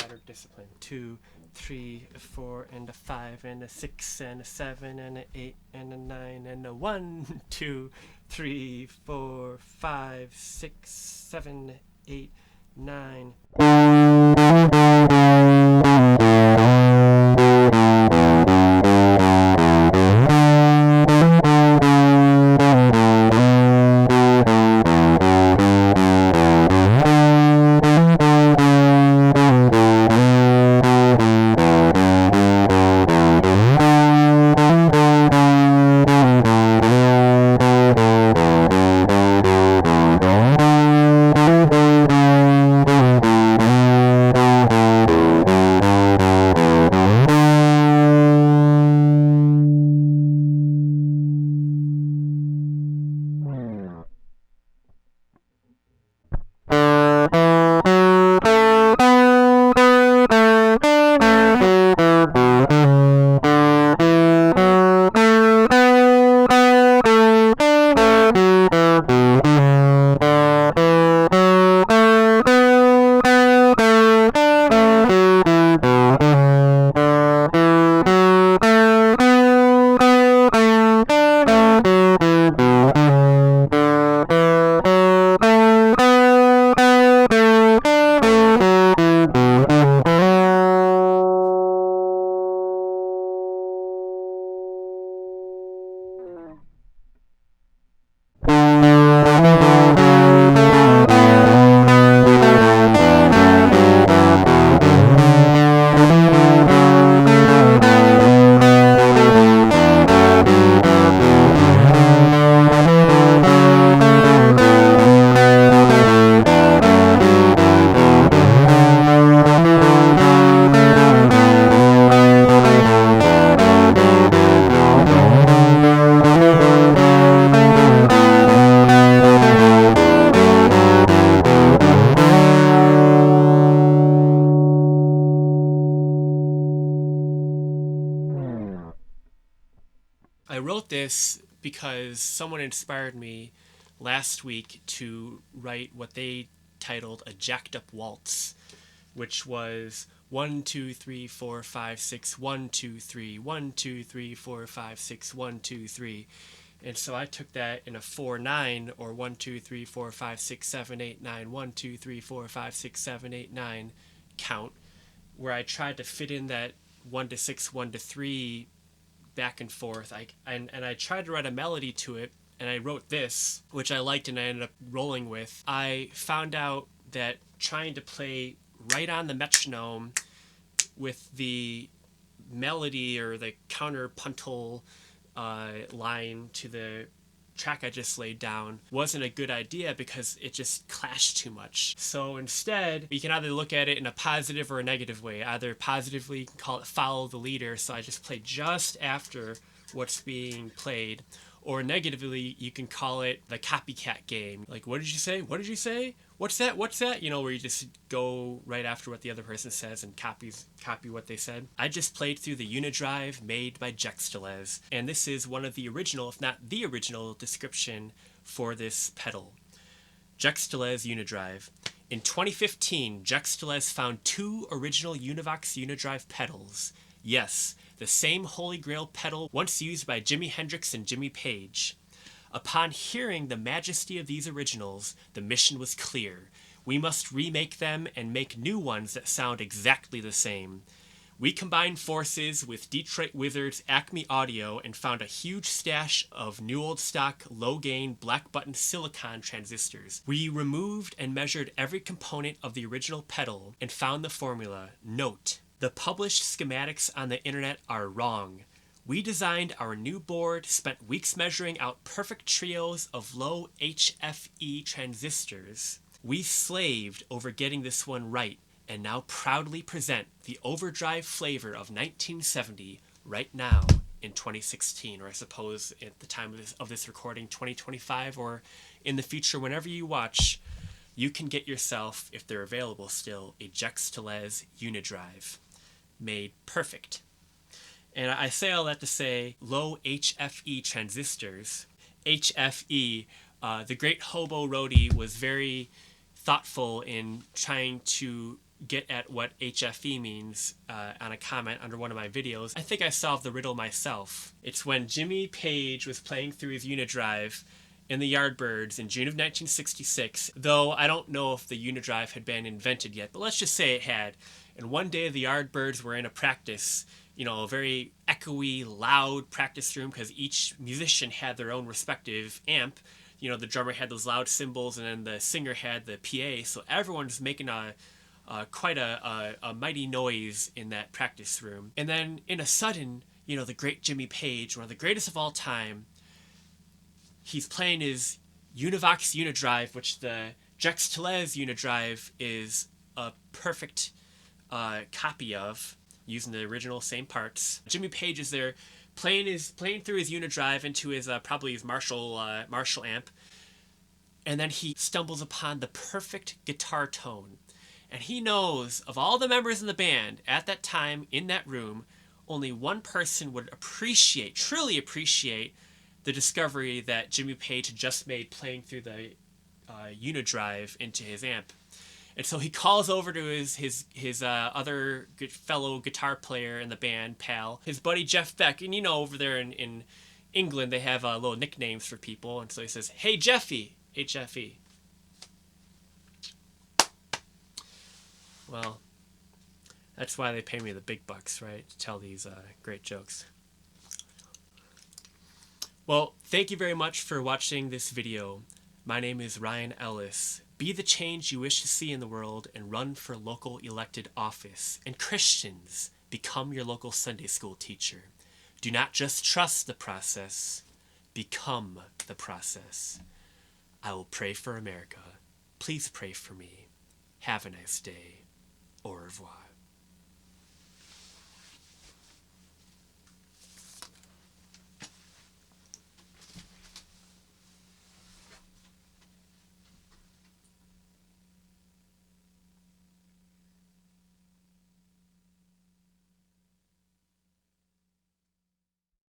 better discipline. 2, 3, 4, and a 5, and a 6, and a 7, and a 8, and a 9, and a 1, 2, 3, 4, 5, 6, 7, 8, 9. I wrote this because someone inspired me last week to write what they titled a jacked up waltz, which was 1 2 3 4 5 6 1 2 3 1 2 3 4 5 6 1 2 3. And so I took that in a 4/9, or 1 2 3 4 5 6 7 8 9 1 2 3 4 5 6 7 8 9 count, where I tried to fit in that 1 to 6 1 to 3 back and forth. And I tried to write a melody to it, and I wrote this, which I liked and I ended up rolling with. I found out that trying to play right on the metronome with the melody or the counterpuntal line to the track I just laid down wasn't a good idea because it just clashed too much. So instead, you can either look at it in a positive or a negative way. Either positively, you can call it follow the leader, so I just play just after what's being played, or negatively, you can call it the copycat game. Like, what did you say? What did you say? What's that? What's that? You know, where you just go right after what the other person says and copy what they said. I just played through the Uni-Drive made by Jext Telez, and this is one of the original, if not the original, description for this pedal. Jext Telez Uni-Drive. In 2015, Jext Telez found 2 original Univox Uni-Drive pedals. Yes, the same Holy Grail pedal once used by Jimi Hendrix and Jimmy Page. Upon hearing the majesty of these originals, the mission was clear. We must remake them and make new ones that sound exactly the same. We combined forces with Detroit Wizards Acme Audio and found a huge stash of new old stock low-gain Black Button silicon transistors. We removed and measured every component of the original pedal and found the formula. Note: the published schematics on the internet are wrong. We designed our new board, spent weeks measuring out perfect trios of low hFe transistors. We slaved over getting this one right, and now proudly present the overdrive flavor of 1970 right now in 2016, or I suppose at the time of this recording, 2025, or in the future, whenever you watch, you can get yourself, if they're available still, a Jext Telez Uni-Drive. Made perfect. And I say all that to say, low hFe transistors. hFe, the great Hobo Roadie was very thoughtful in trying to get at what hFe means on a comment under one of my videos, I think I solved the riddle myself. It's when Jimmy Page was playing through his Uni-Drive in the Yardbirds in June of 1966, though I don't know if the Uni-Drive had been invented yet, but let's just say it had. And one day the Yardbirds were in a practice, you know, a very echoey, loud practice room, because each musician had their own respective amp. You know, the drummer had those loud cymbals, and then the singer had the PA, so everyone's making quite a mighty noise in that practice room. And then in a sudden, you know, the great Jimmy Page, one of the greatest of all time, he's playing his Univox Uni-Drive, which the Jext Telez Uni-Drive is a perfect copy of, using the original same parts. Jimmy Page is there playing through his Uni-Drive into his probably his Marshall amp, and then he stumbles upon the perfect guitar tone. And he knows, of all the members in the band at that time in that room, only one person would truly appreciate the discovery that Jimmy Page had just made playing through the Uni-Drive into his amp. And so he calls over to his other fellow guitar player in the band, pal, his buddy Jeff Beck. And you know, over there in England, they have little nicknames for people. And so he says, "Hey, Jeffy," hFe. Well, that's why they pay me the big bucks, right? To tell these great jokes. Well, thank you very much for watching this video. My name is Ryan Ellis. Be the change you wish to see in the world and run for local elected office. And Christians, become your local Sunday school teacher. Do not just trust the process, become the process. I will pray for America. Please pray for me. Have a nice day. Au revoir.